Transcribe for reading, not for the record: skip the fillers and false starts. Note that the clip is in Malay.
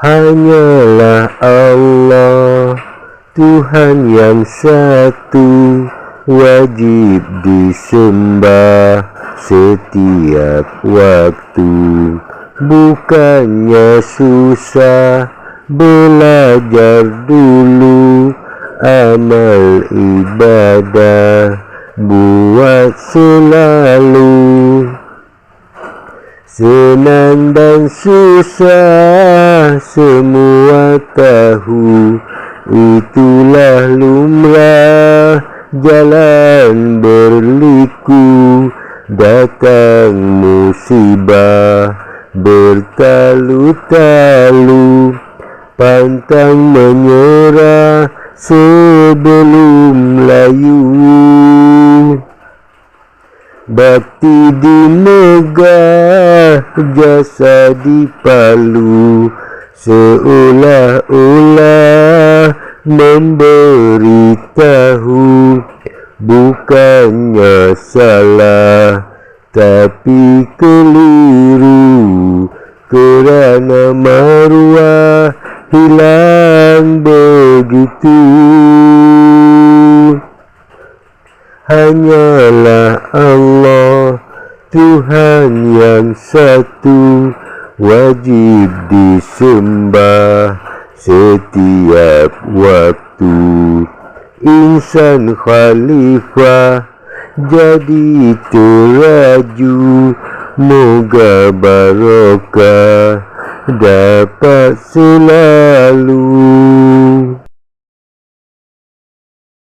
Hanyalah Allah, Tuhan yang satu, wajib disembah setiap waktu. Bukannya susah belajar dulu, amal ibadah buat selalu. Senang dan susah semua tahu, itulah lumrah jalan berliku. Datang musibah bertalu-talu, pantang menyerah sebelum layu. Bakti di Megah, jasa di Palu, seolah-olah memberitahu. Bukannya salah, tapi keliru, kerana maruah hilang begitu. Hanyalah Allah, Tuhan yang satu, wajib disembah setiap waktu. Insan khalifah jadi teraju, moga barokah dapat selalu.